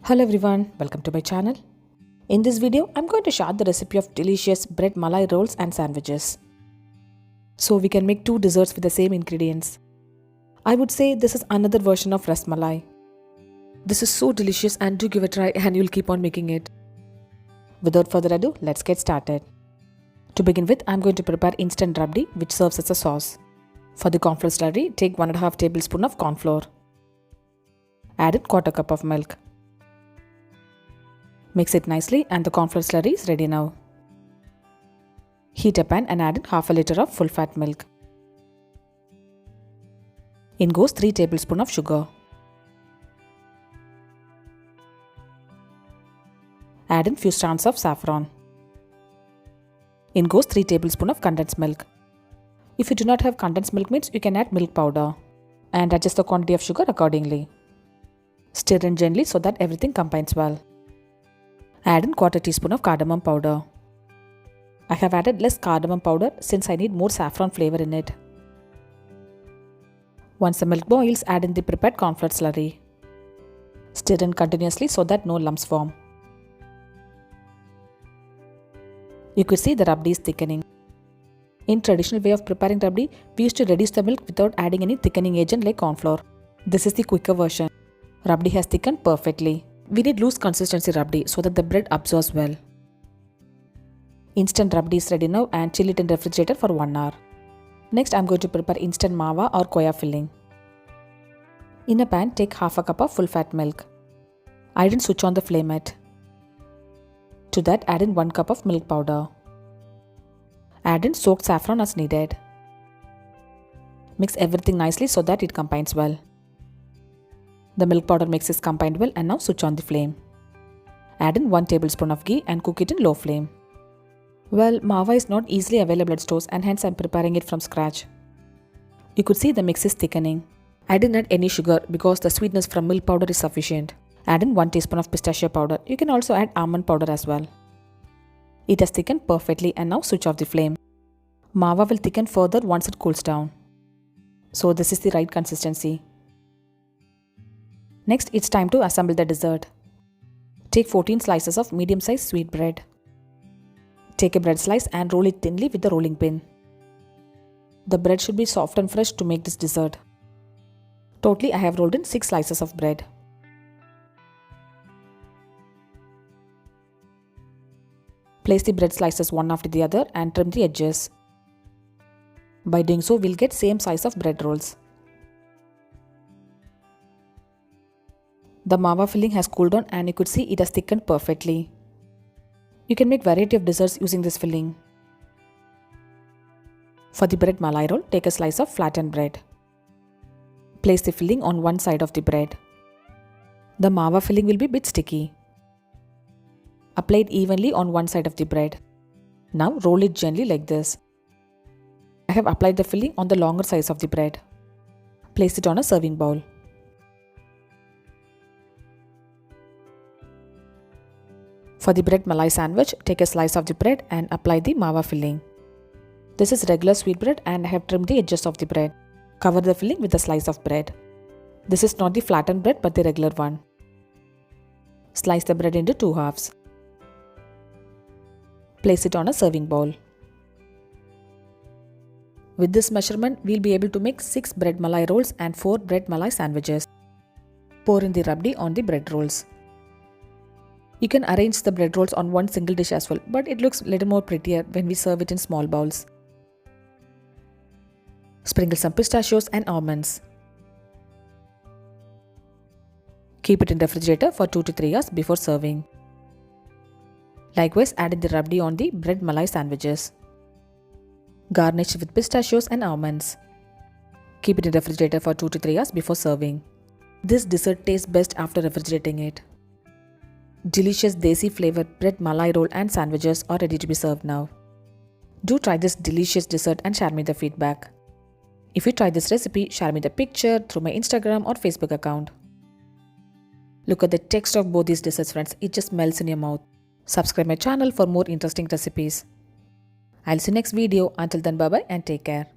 Hello everyone, welcome to my channel. In this video, I'm going to share the recipe of delicious bread malai rolls and sandwiches. So we can make two desserts with the same ingredients. I would say this is another version of ras malai. This is so delicious and do give it a try and you'll keep on making it. Without further ado, let's get started. To begin with, I'm going to prepare instant Rubdi which serves as a sauce. For the cornflour slurry, take 1.5 tablespoon of corn flour. Add in 1/4 cup of milk. Mix it nicely and the cornflour slurry is ready now. Heat a pan and add in half a liter of full fat milk. In goes 3 tablespoons of sugar. Add in few strands of saffron. In goes 3 tablespoons of condensed milk. If you do not have condensed milk means you can add milk powder and adjust the quantity of sugar accordingly. Stir in gently so that everything combines well. Add in 1/4 teaspoon of cardamom powder. I have added less cardamom powder since I need more saffron flavor in it. Once the milk boils, add in the prepared cornflour slurry. Stir in continuously so that no lumps form. You could see the Rubdi is thickening. In traditional way of preparing Rubdi, we used to reduce the milk without adding any thickening agent like corn flour. This is the quicker version. Rubdi has thickened perfectly. We need loose consistency Rubdi so that the bread absorbs well. Instant Rubdi is ready now and chill it in refrigerator for 1 hour. Next, I'm going to prepare instant Mawa or Mawa Filling. In a pan, take half a cup of full fat milk. I didn't switch on the flame yet. To that, add in 1 cup of milk powder. Add in soaked saffron as needed. Mix everything nicely so that it combines well. The milk powder mix is combined well and now switch on the flame. Add in 1 tablespoon of ghee and cook it in low flame. Well, Mawa is not easily available at stores and hence I'm preparing it from scratch. You could see the mix is thickening. I didn't add any sugar because the sweetness from milk powder is sufficient. Add in 1 teaspoon of pistachio powder. You can also add almond powder as well. It has thickened perfectly and now switch off the flame. Mawa will thicken further once it cools down. So this is the right consistency. Next, it's time to assemble the dessert. Take 14 slices of medium-sized sweet bread. Take a bread slice and roll it thinly with the rolling pin. The bread should be soft and fresh to make this dessert. Totally, I have rolled in 6 slices of bread. Place the bread slices one after the other and trim the edges. By doing so, we'll get same size of bread rolls. The Mawa filling has cooled down and you could see it has thickened perfectly. You can make variety of desserts using this filling. For the bread malai roll, take a slice of flattened bread. Place the filling on one side of the bread. The Mawa filling will be a bit sticky. Apply it evenly on one side of the bread. Now roll it gently like this. I have applied the filling on the longer size of the bread. Place it on a serving bowl. For the bread malai sandwich, take a slice of the bread and apply the Mawa filling. This is regular sweet bread and I have trimmed the edges of the bread. Cover the filling with a slice of bread. This is not the flattened bread but the regular one. Slice the bread into 2 halves. Place it on a serving bowl. With this measurement, we'll be able to make 6 bread malai rolls and 4 bread malai sandwiches. Pour in the Rubdi on the bread rolls. You can arrange the bread rolls on one single dish as well, but it looks a little more prettier when we serve it in small bowls. Sprinkle some pistachios and almonds. Keep it in the refrigerator for 2 to 3 hours before serving. Likewise, add in the Rubdi on the bread malai sandwiches. Garnish with pistachios and almonds. Keep it in the refrigerator for 2 to 3 hours before serving. This dessert tastes best after refrigerating it. Delicious desi flavored bread malai roll and sandwiches are ready to be served now. Do try this delicious dessert and share me the feedback. If you try this recipe, share me the picture through my Instagram or Facebook account. Look at the texture of both these desserts, friends. It just melts in your mouth. Subscribe my channel for more interesting recipes. I'll see you next video. Until then, bye bye and take care.